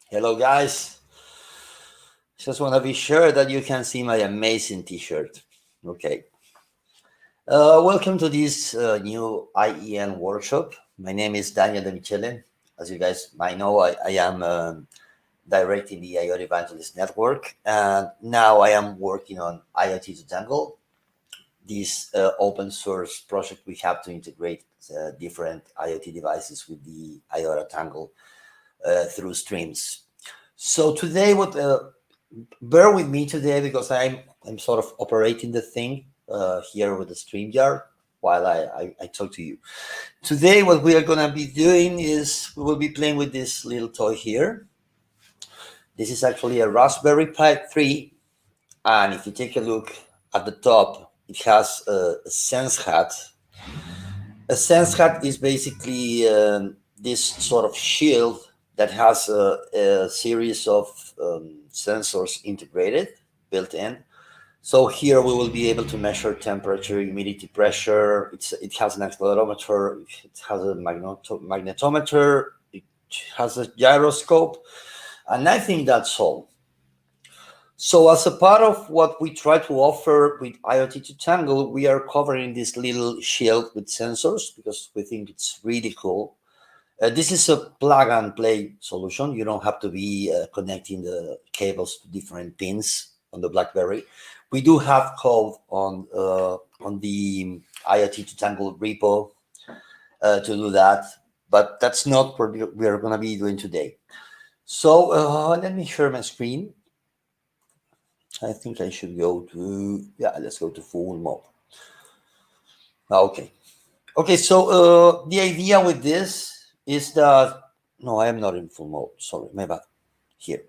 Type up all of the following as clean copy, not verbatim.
Hello guys, just want to be sure that you can see my amazing t-shirt. Okay, welcome to this new IEN workshop. My name is Daniel De Michele. As you guys might know, I am directing the IoT Evangelist Network, and now I am working on IOT2TANGLE, this open source project we have to integrate different IoT devices with the IOTA-TANGLE through streams. So today, bear with me today because I'm sort of operating the thing here with the StreamYard while I talk to you. Today, what we are gonna be doing is we will be playing with this little toy here. This is actually a Raspberry Pi3, and if you take a look at the top, it has a sense hat. A sense hat is basically this sort of shield that has a series of sensors integrated, built in. So here we will be able to measure temperature, humidity, pressure. It has an accelerometer, it has a magnetometer, it has a gyroscope, and I think that's all. So as a part of what we try to offer with IOT2Tangle, we are covering this little shield with sensors because we think it's really cool. This is a plug and play solution. You don't have to be connecting the cables to different pins on the BlackBerry. We do have code on the IOT2Tangle repo to do that, but that's not what we are going to be doing today. So let me share my screen. I think I should go to, let's go to full mode. Okay, so the idea with this is that, no, I am not in full mode, sorry, my bad, here.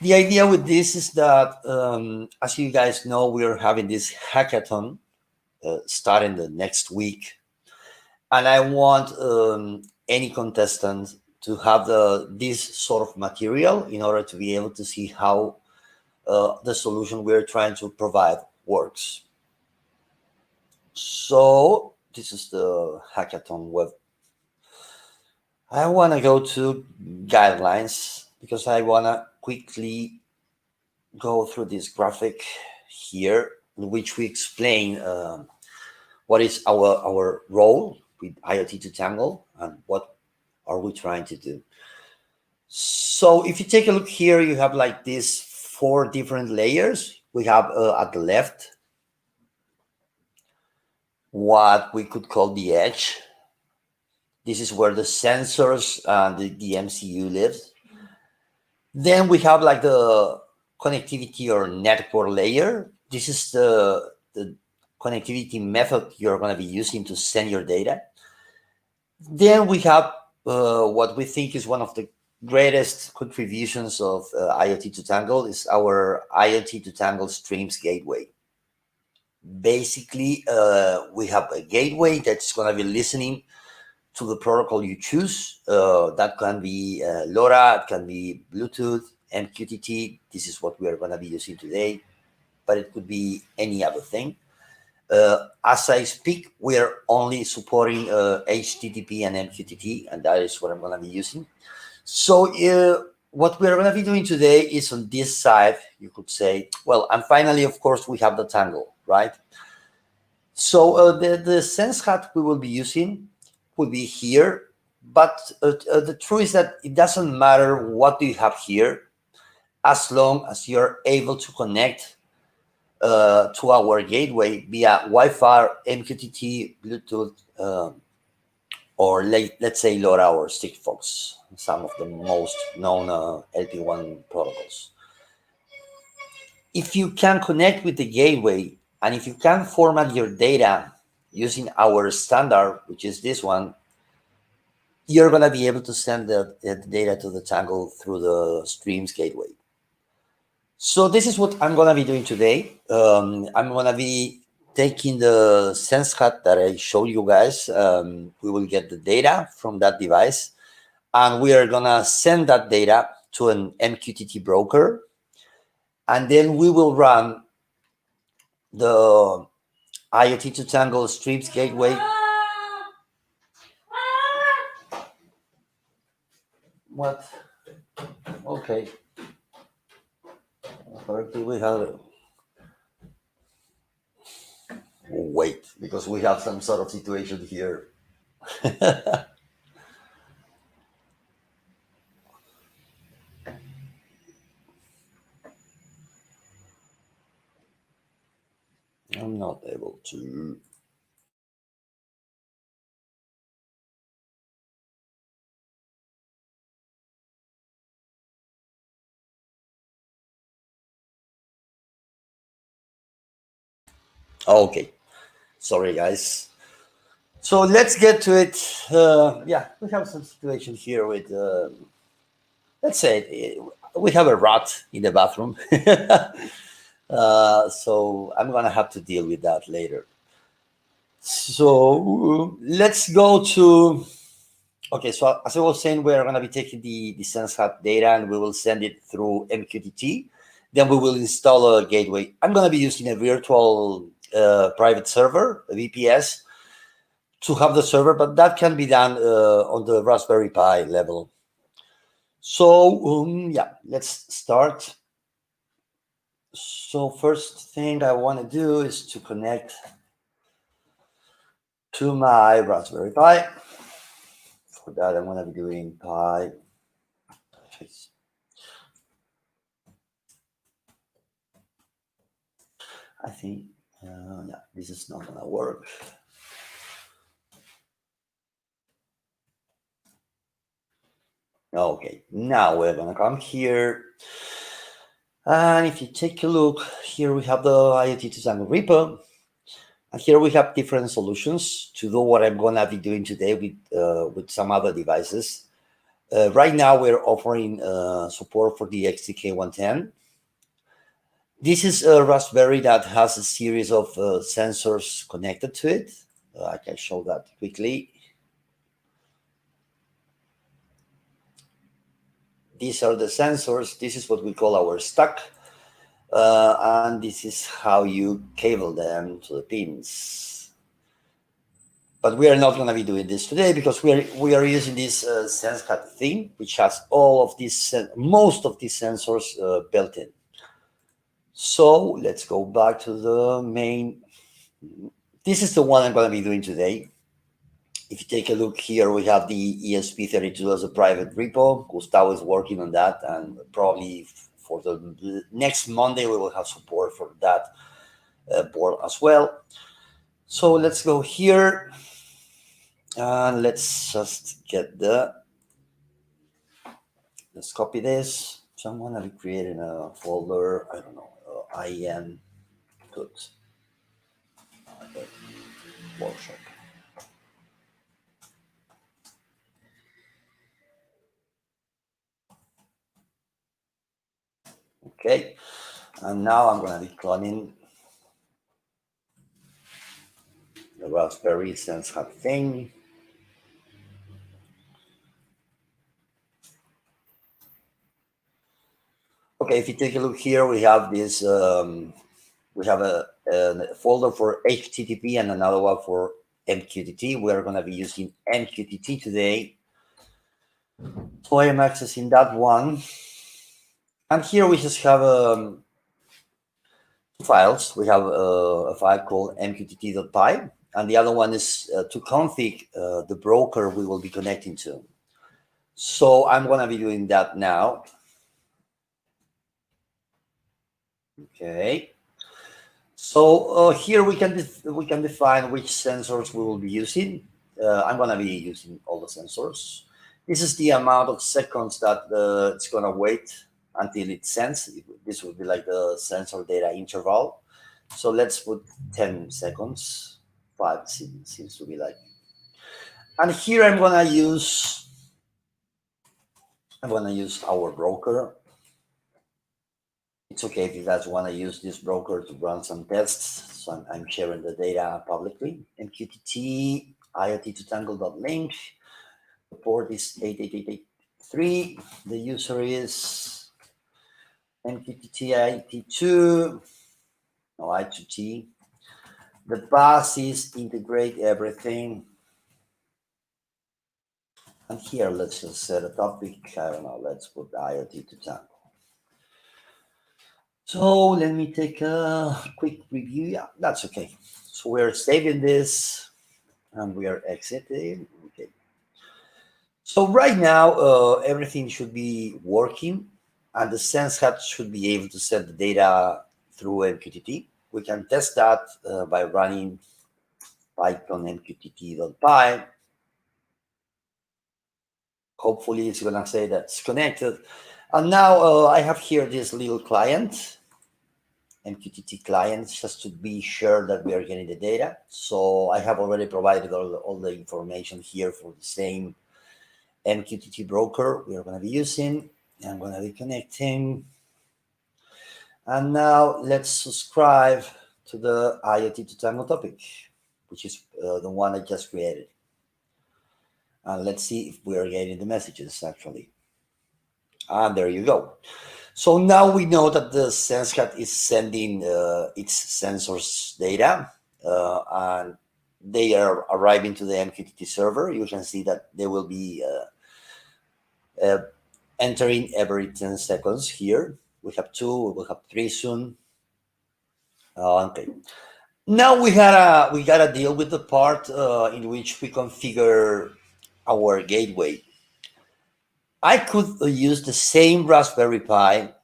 The idea with this is that, as you guys know, we are having this hackathon starting the next week. And I want any contestant to have this sort of material in order to be able to see how the solution we're trying to provide works. So this is the hackathon web. I want to go to guidelines because I want to quickly go through this graphic here in which we explain what is our role with IOT2Tangle and what are we trying to do. So if you take a look here, you have like these 4 different layers. We have at the left what we could call the edge. This is where the sensors and the MCU lives. Then we have like the connectivity or network layer. This is the connectivity method you're going to be using to send your data. Then we have what we think is one of the greatest contributions of IOT2Tangle is our IOT2Tangle Streams Gateway. Basically, we have a gateway that's going to be listening to the protocol you choose. That can be LoRa, it can be Bluetooth, MQTT. This is what we are going to be using today, but it could be any other thing. As I speak, we are only supporting HTTP and MQTT, and that is what I'm going to be using. So what we're going to be doing today is on this side, you could say, well, and finally, of course, we have the Tangle, right? So the sense hat we will be using will be here, but the truth is that it doesn't matter what you have here, as long as you're able to connect to our gateway via Wi-Fi, MQTT, Bluetooth, or let's say LoRa or Sigfox, some of the most known LP1 protocols. If you can connect with the gateway, and if you can format your data using our standard, which is this one, you're going to be able to send the data to the Tangle through the Streams Gateway. So this is what I'm going to be doing today. I'm going to be taking the sense hat that I showed you guys. We will get the data from that device, and we are going to send that data to an MQTT broker, and then we will run the IOT2Tangle Streams Gateway. What? Okay. Apparently we have. Wait, because we have some sort of situation here. I'm not able to. Okay, sorry guys. So let's get to it. Yeah, we have some situation here with, let's say, we have a rat in the bathroom. So I'm gonna have to deal with that later. So let's go to. Okay, so as I was saying, we're going to be taking the Sense Hub data and we will send it through MQTT. Then we will install a gateway. I'm going to be using a virtual private server, a VPS, to have the server, but that can be done on the Raspberry Pi level. So yeah, let's start. So first thing I want to do is to connect to my Raspberry Pi. For that, I'm going to be doing Pi. I think, yeah, this is not going to work. Okay, now we're going to come here. And if you take a look, here we have the IOT2TANGLE repo. And here we have different solutions to do what I'm going to be doing today with some other devices. Right now, we're offering support for the XTK110. This is a Raspberry that has a series of sensors connected to it. I can show that quickly. These are the sensors. This is what we call our stack. And this is how you cable them to the pins. But we are not going to be doing this today because we are using this SenseCAD thing, which has all of these, most of these sensors built in. So let's go back to the main. This is the one I'm going to be doing today. If you take a look here, we have the ESP32 as a private repo. Gustavo is working on that, and probably for the next Monday, we will have support for that board as well. So let's go here, and let's just get let's copy this. So I'm going to be creating a folder, I don't know, IEN Workshop. Okay, and now I'm going to be cloning the Raspberry Sense Hub thing. Okay, if you take a look here, we have this, we have a folder for HTTP and another one for MQTT. We are going to be using MQTT today. So I am accessing that one. And here we just have two files. We have a file called MQTT.py, and the other one is to config the broker we will be connecting to. So I'm going to be doing that now. Okay. So here we can define which sensors we will be using. I'm going to be using all the sensors. This is the amount of seconds that it's going to wait until it sends. This would be like the sensor data interval. So let's put 10 seconds. 5 seems to be like. And here I'm going to use our broker. It's okay if you guys want to use this broker to run some tests. So I'm sharing the data publicly. MQTT IOT2TANGLE.link. The port is 88883. The user is MQTT IT2. No, I2T. The pass is integrate everything. And here, let's just set a topic. I don't know, let's put IOT2TANGLE. So let me take a quick review. Yeah, that's okay. So we're saving this and we are exiting. Okay. So right now, everything should be working and the Sense Hub should be able to send the data through MQTT. We can test that by running Python MQTT.py. Hopefully it's gonna say that's connected. And now I have here this little client, MQTT client, just to be sure that we are getting the data. So I have already provided all the information here for the same MQTT broker we are going to be using. I'm going to be connecting. And now let's subscribe to the IOT2Tangle topic, which is the one I just created. And let's see if we are getting the messages actually. And there you go. So now we know that the SenseHub is sending its sensors data, and they are arriving to the MQTT server. You can see that they will be entering every 10 seconds here. We have 2, we will have 3 soon. Okay. Now we gotta deal with the part in which we configure our gateway. I could use the same Raspberry Pi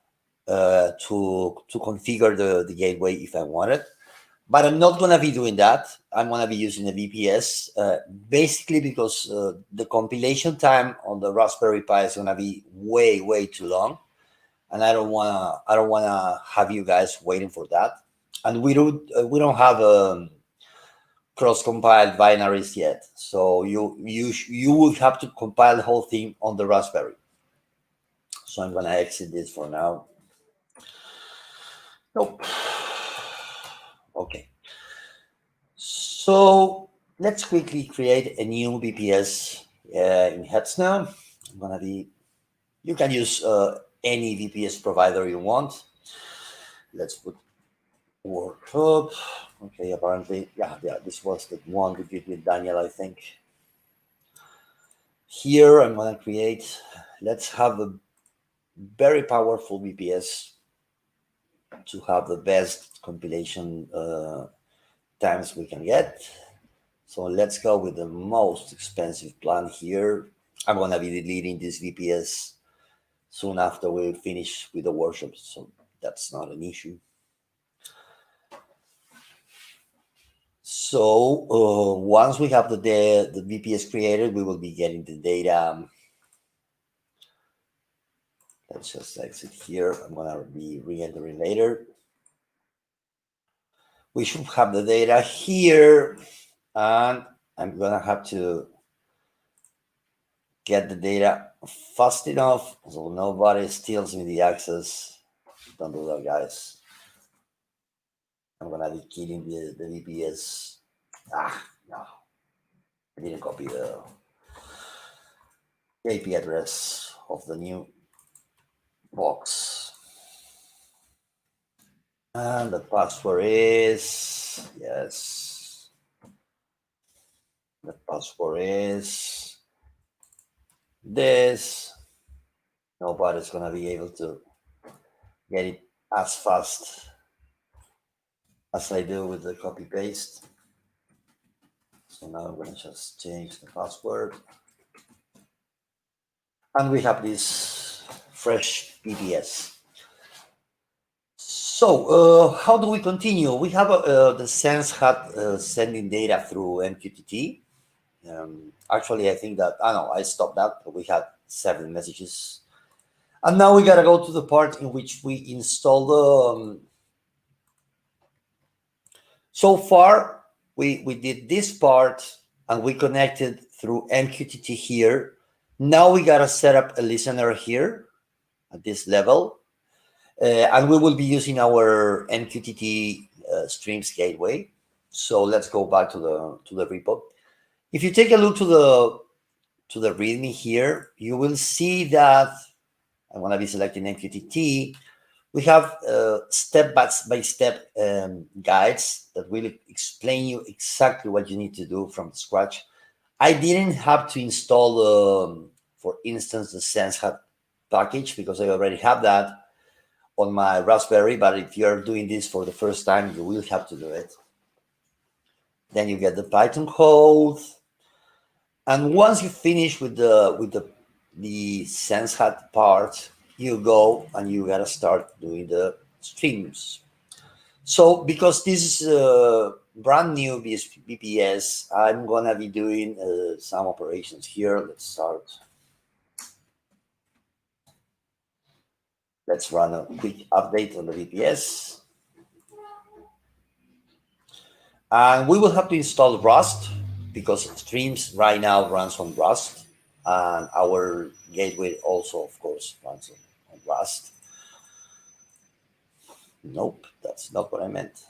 to configure the gateway if I wanted, but I'm not gonna be doing that. I'm gonna be using a VPS basically because the compilation time on the Raspberry Pi is gonna be way too long, and I don't wanna have you guys waiting for that. And we don't have cross-compiled binaries yet, so you will have to compile the whole thing on the Raspberry. So I'm gonna exit this for now. Nope. Okay. So let's quickly create a new VPS in Heads now. I'm gonna be. You can use any VPS provider you want. Let's put Workshop. Okay, apparently, yeah, this was the one we did with Daniel, I think. Here I'm gonna create. Let's have a very powerful VPS to have the best compilation times we can get. So let's go with the most expensive plan here. I'm gonna be deleting this VPS soon after we finish with the workshop, so that's not an issue. So once we have the VPS created, we will be getting the data. Let's just exit here. I'm gonna be re-entering later. We should have the data here, and I'm gonna have to get the data fast enough so nobody steals me the access. Don't do that, guys. I'm gonna be killing the VPS. No, I didn't copy the IP address of the new box. And the password is, yes, the password is this. Nobody's gonna be able to get it as fast as I do with the copy paste. So now I'm gonna just change the password. And we have this fresh VPS. So how do we continue? We have the Sense Hub sending data through MQTT. Actually, I think that, I stopped that, but we had 7 messages. And now we gotta go to the part in which we install the, so far, we did this part and we connected through MQTT here. Now we gotta set up a listener here at this level. And we will be using our MQTT Streams Gateway. So let's go back to the repo. If you take a look to the README here, you will see that I'm going to be selecting MQTT. We have step-by-step guides that will explain you exactly what you need to do from scratch. I didn't have to install, for instance, the SenseHub package because I already have that on my Raspberry. But if you're doing this for the first time, you will have to do it. Then you get the Python code, and once you finish with the SenseHub part, you go and you gotta start doing the streams. So because this is a brand new BPS, I'm gonna be doing some operations here. Let's start. Let's run a quick update on the BPS. And we will have to install Rust because Streams right now runs on Rust. And our gateway also, of course, runs on Rust. Nope, that's not what I meant.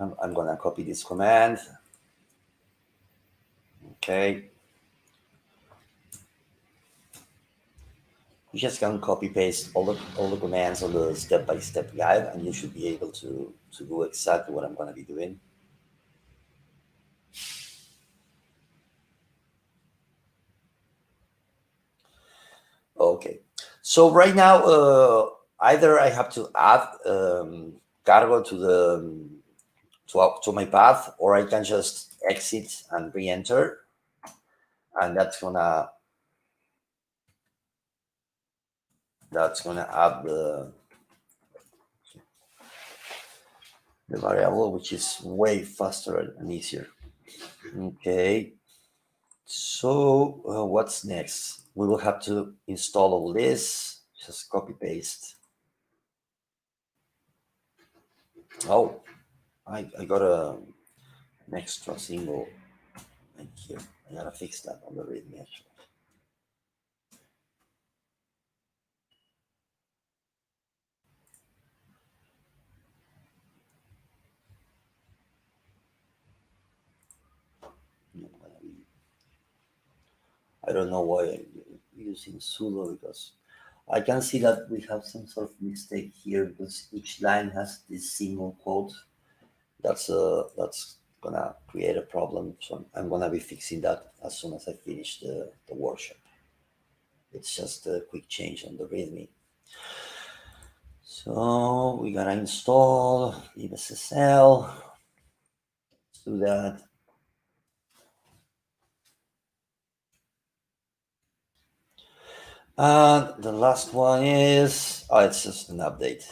I'm going to copy this command. Okay. You just can copy paste all the commands on the step-by-step guide, and you should be able to do exactly what I'm going to be doing. Okay. So right now, either I have to add cargo to my path, or I can just exit and re-enter, and that's gonna add the variable, which is way faster and easier. Okay. So what's next? We will have to install all this. Just copy paste. Oh, I got an extra symbol right here. I gotta fix that on the README actually. I don't know why I'm using sudo, because I can see that we have some sort of mistake here because each line has this single quote. That's gonna create a problem. So I'm gonna be fixing that as soon as I finish the workshop. It's just a quick change on the README. So we gotta install libsSL. Let's do that. And the last one is, it's just an update.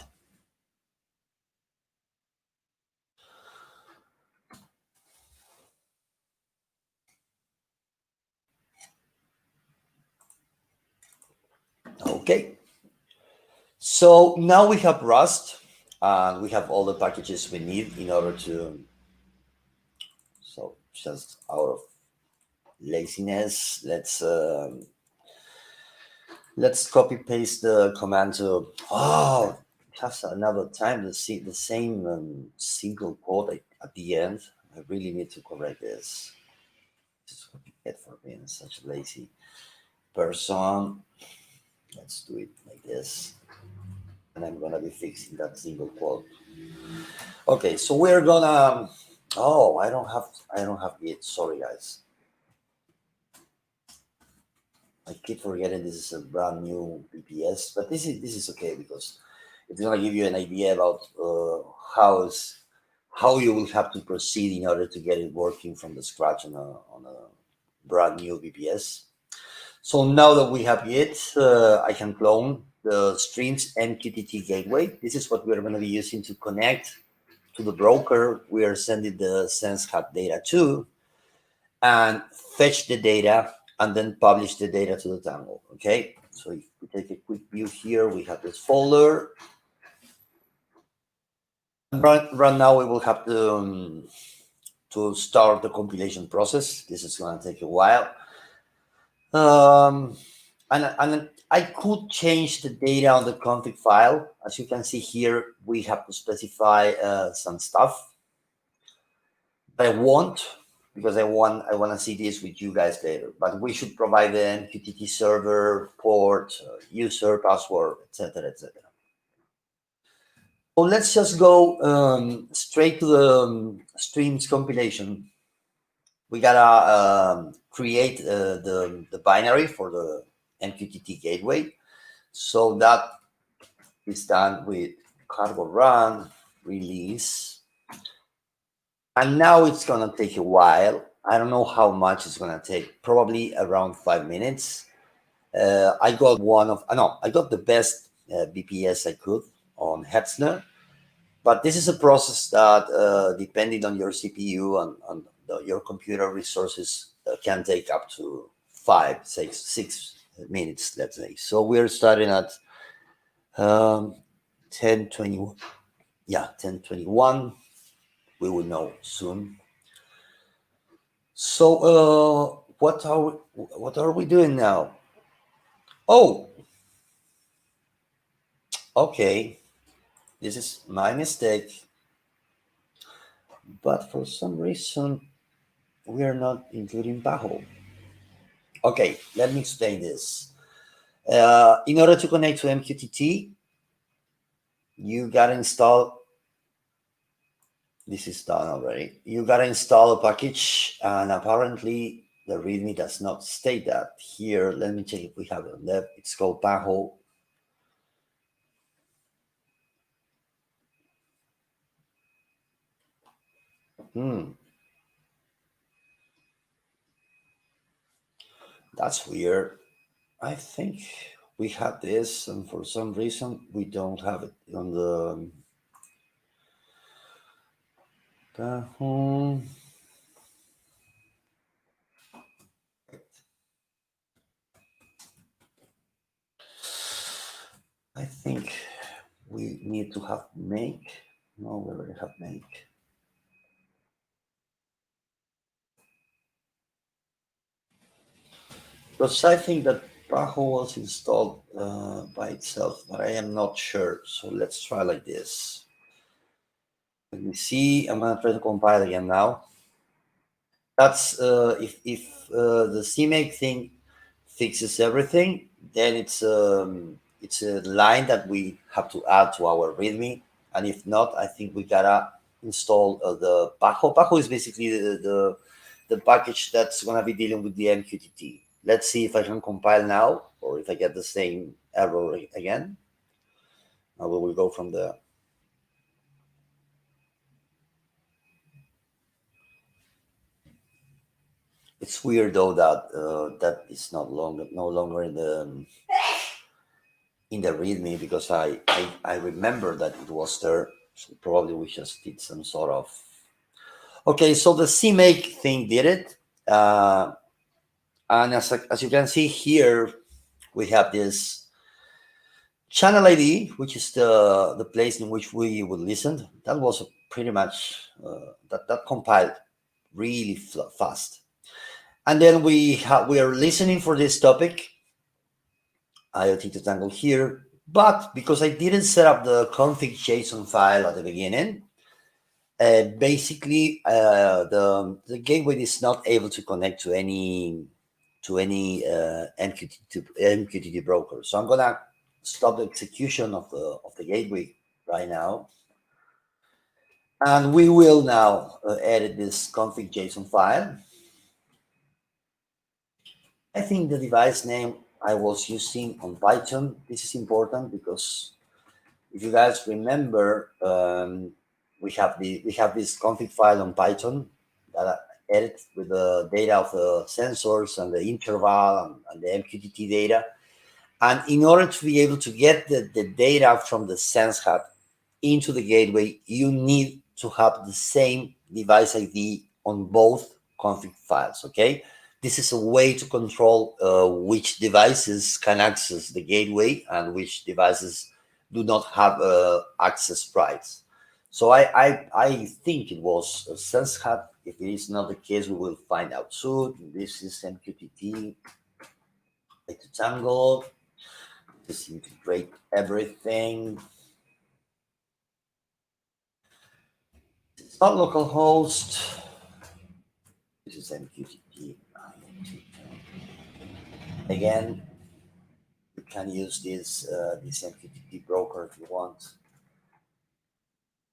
Okay. So now we have Rust, and we have all the packages we need in order to, so just out of laziness, let's copy paste the command to, it has another time to see the same single quote at the end. I really need to correct this. Just copy it for being such a lazy person. Let's do it like this. And I'm gonna be fixing that single quote. Okay, so we're gonna, I don't have it. Sorry guys. I keep forgetting this is a brand new BPS, but this is okay because it's gonna give you an idea about how you will have to proceed in order to get it working from the scratch on a brand new BPS. So now that we have it, I can clone the Streams MQTT Gateway. This is what we're going to be using to connect to the broker we are sending the SenseHub data to, and fetch the data and then publish the data to the Tangle. Okay, so if we take a quick view here, we have this folder. Right now, we will have to start the compilation process. This is going to take a while. And I could change the data on the config file. As you can see here, we have to specify some stuff. But I won't, because I want to see this with you guys later. But we should provide the MQTT server, port, user, password, etc., etc. So let's just go straight to the streams compilation. we gotta create the binary for the MQTT gateway. So that is done with cargo run release. And now it's gonna take a while. I don't know how much it's gonna take. Probably around 5 minutes. I got I got the best BPS I could on Hetzner, but this is a process that, depending on your CPU and your computer resources, can take up to 6 minutes, let's say. So we're starting at 10:20. Yeah, 10:21. We will know soon. So, what are we doing now? Oh, okay. This is my mistake. But for some reason, we are not including Bajo. Okay, let me explain this. In order to connect to MQTT, you gotta install. This is done already. You gotta install a package, and apparently the README does not state that. Here, let me check if we have it on left. It's called Bajo. That's weird. I think we had this, and for some reason we don't have it on the. I think we need to have make. No, we already have make. Because I think that Bajo was installed by itself, but I am not sure. So let's try like this. Let me see. I'm gonna try to compile again now. That's if the CMake thing fixes everything, then it's a line that we have to add to our README. And if not, I think we gotta install the Bajo. Bajo is basically the package that's gonna be dealing with the MQTT. Let's see if I can compile now, or if I get the same error again. Now we will go from the. It's weird though that that is no longer in the README, because I remember that it was there. So probably we just did some sort of. Okay, so the CMake thing did it, and as you can see here, we have this channel ID, which is the place in which we would listen. That was pretty much that compiled really fast, and then we are listening for this topic, IOT2TANGLE here. But because I didn't set up the config JSON file at the beginning, basically the gateway is not able to connect to any MQTT broker. So I'm gonna stop the execution of the gateway right now, and we will now edit this config JSON file. I think the device name I was using on Python. This is important because if you guys remember, we have this config file on Python that I edit with the data of the sensors and the interval and the MQTT data. And in order to be able to get the data from the sense hub into the gateway, you need to have the same device ID on both config files. Okay, this is a way to control which devices can access the gateway and which devices do not have access rights. So I think it was a sense hub. If it is not the case, we will find out soon. This is MQTT I2Tangle. Just integrate everything. It's not localhost. This is MQTT. Again, you can use this MQTT broker if you want.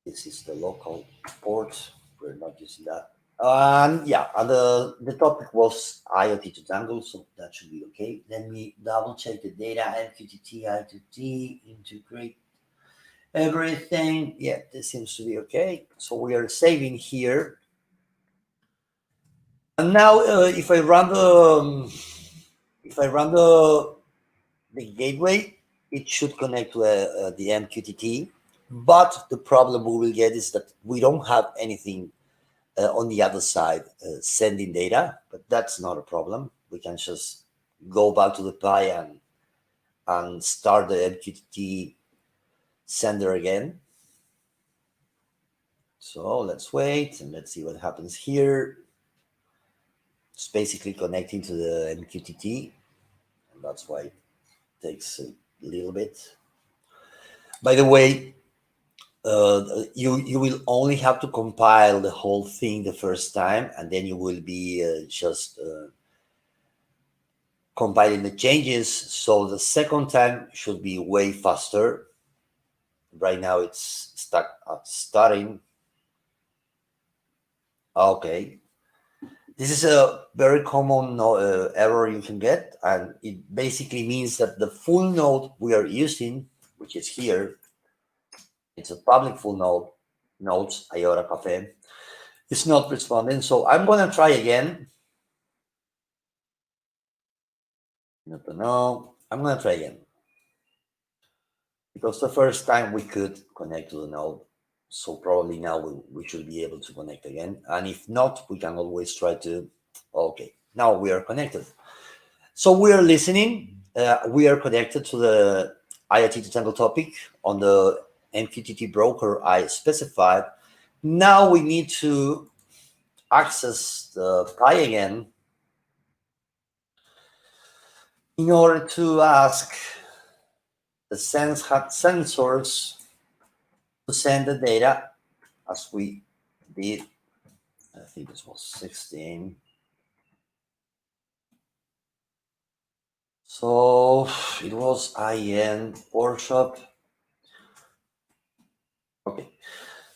This is the local port. We're not using that. Yeah, and the topic was IOT2TANGLE, so that should be okay. Let me double check the data, MQTT, I2T, integrate everything. Yeah, this seems to be okay. So we are saving here. And now if I run the gateway, it should connect to the MQTT. But the problem we will get is that we don't have anything on the other side sending data, but that's not a problem. We can just go back to the Pi and start the MQTT sender again. So let's wait and let's see what happens here. It's basically connecting to the MQTT, and that's why it takes a little bit. By the way, you will only have to compile the whole thing the first time, and then you will be just compiling the changes. So the second time should be way faster. Right now it's stuck at starting. Okay. This is a very common error you can get, and it basically means that the full node we are using, which is here, it's a public full node, nodes, IOTA Cafe, it's not responding. So I'm going to try again. No, I'm going to try again. Because the first time we could connect to the node, so probably now we should be able to connect again. And if not, we can always try to, okay, now we are connected. So we are listening. We are connected to the IOT2TANGLE topic on the MQTT broker I specified. Now we need to access the Pi again in order to ask the sensors to send the data as we did. I think this was 16. So it was IEN Workshop. Okay.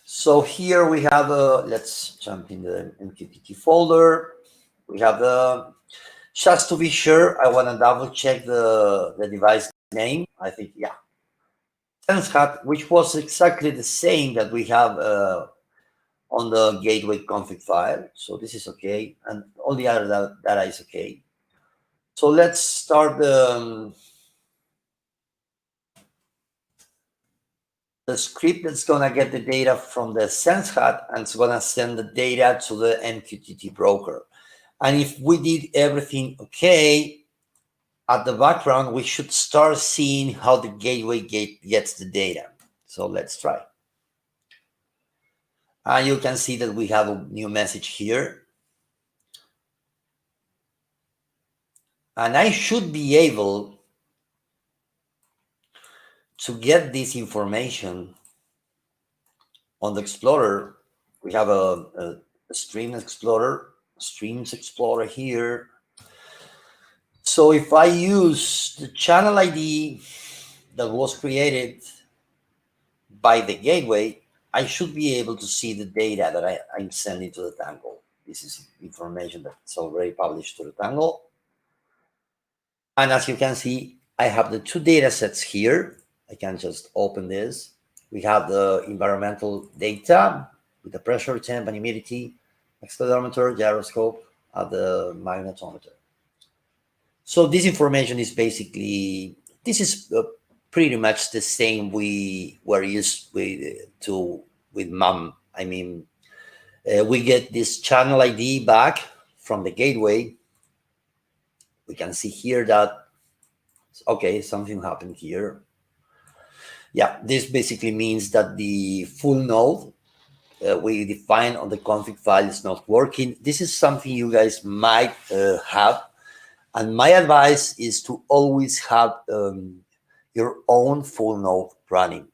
So here we have let's jump in the MQTT folder. We have just to be sure, I want to double check the device name. I think, yeah. SenseHut, which was exactly the same that we have on the gateway config file. So this is okay. And all the other data is okay. So let's start the script that's going to get the data from the SenseHut and it's going to send the data to the MQTT broker. And if we did everything okay, at the background, we should start seeing how the gateway gets the data. So let's try. And you can see that we have a new message here. And I should be able to get this information on the Explorer. We have a Streams Explorer here. So if I use the channel ID that was created by the gateway, I should be able to see the data that I'm sending to the Tangle. This is information that's already published to the Tangle. And as you can see, I have the two data sets here. I can just open this. We have the environmental data with the pressure, temp, and humidity, accelerometer, gyroscope, and the magnetometer. So this information is basically, this is pretty much the same we were used with MUM. I mean, we get this channel ID back from the gateway. We can see here that, okay, something happened here. Yeah, this basically means that the full node we define on the config file is not working. This is something you guys might have. And my advice is to always have your own full node running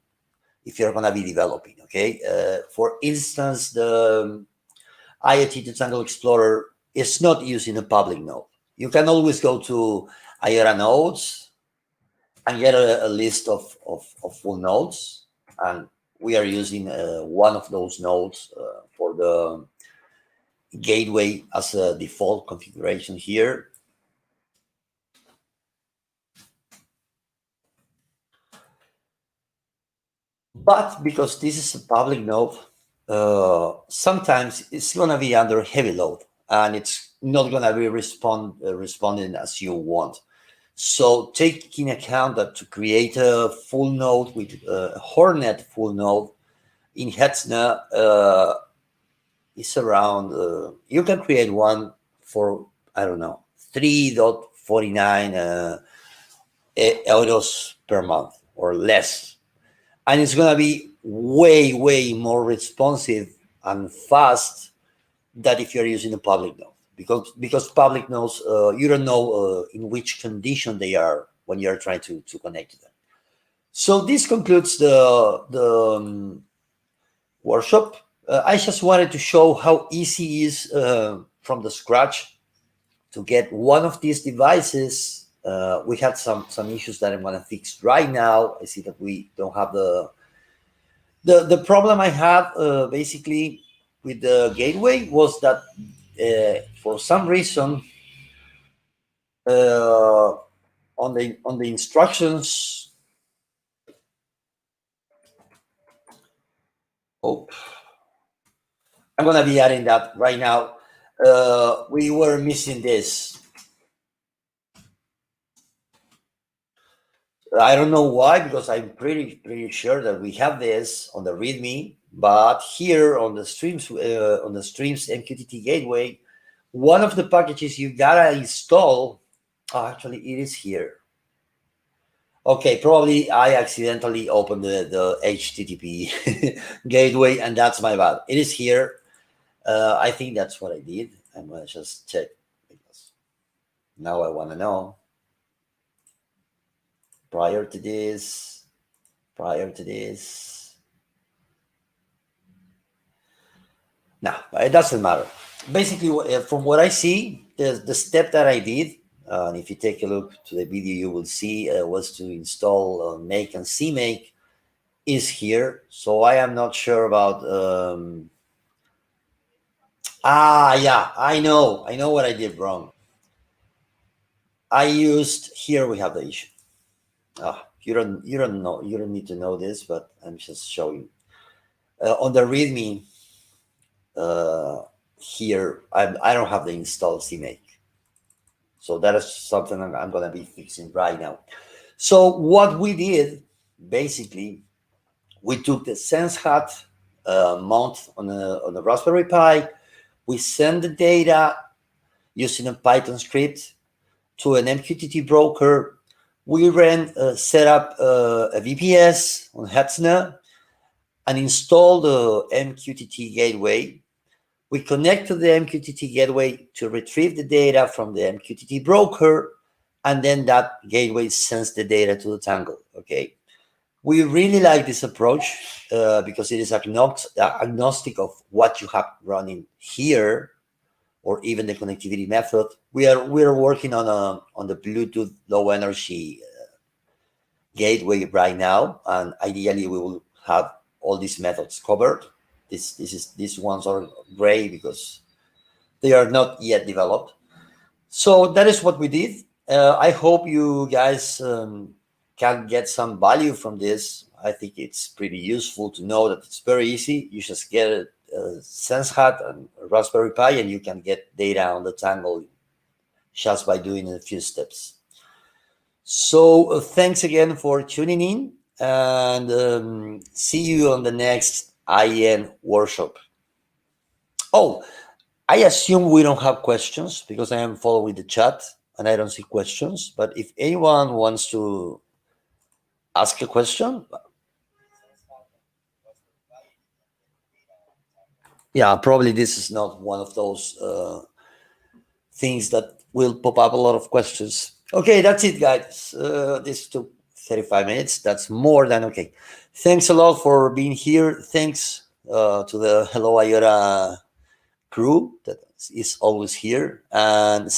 if you're going to be developing, okay? For instance, the IOT2TANGLE Explorer is not using a public node. You can always go to IOTA nodes and get a list of full nodes. And we are using one of those nodes for the gateway as a default configuration here. But because this is a public node, sometimes it's going to be under heavy load and it's not going to be responding as you want. So take in account that to create a full node with a Hornet full node in Hetzner is around, you can create one for, I don't know, 3.49 euros per month or less. And it's going to be way, way more responsive and fast than if you're using a public node. Because public nodes, you don't know in which condition they are when you're trying to connect to them. So this concludes the workshop. I just wanted to show how easy it is from the scratch to get one of these devices. We had some issues that I'm going to fix right now. I see that we don't have the problem I had basically with the gateway was that for some reason on the instructions. Oh, I'm going to be adding that right now. We were missing this. I don't know why, because I'm pretty sure that we have this on the README, but here on the Streams MQTT Gateway, one of the packages you gotta install. Oh, actually, it is here. Okay, probably I accidentally opened the HTTP gateway, and that's my bad. It is here. I think that's what I did. I'm gonna just check because now I want to know. Prior to this. No, it doesn't matter. Basically, from what I see, the step that I did, and if you take a look to the video, you will see was to install make and CMake is here. So I am not sure about. Yeah, I know what I did wrong. I used here. We have the issue. You don't know. You don't need to know this, but I'm just showing on the README. Here, I don't have the installed CMake. So that is something I'm going to be fixing right now. So what we did, basically, we took the SenseHat mount on the Raspberry Pi. We send the data using a Python script to an MQTT broker. We ran set up a VPS on Hetzner and installed the MQTT Gateway. We connect to the MQTT Gateway to retrieve the data from the MQTT broker, and then that gateway sends the data to the Tangle. Okay, we really like this approach because it is agnostic of what you have running here, or even the connectivity method. We are working on the Bluetooth low energy gateway right now, and ideally we will have all these methods covered. These ones are gray because they are not yet developed. So that is what we did. I hope you guys can get some value from this. I think it's pretty useful to know that it's very easy. You just get a SenseHat and a Raspberry Pi, and you can get data on the Tangle just by doing a few steps. So thanks again for tuning in, and see you on the next IEN workshop. Oh, I assume we don't have questions because I am following the chat and I don't see questions. But if anyone wants to ask a question, yeah, probably this is not one of those things that will pop up a lot of questions. Okay, that's it, guys. This took 35 minutes. That's more than okay. Thanks a lot for being here. Thanks to the Hello IOTA crew that is always here, and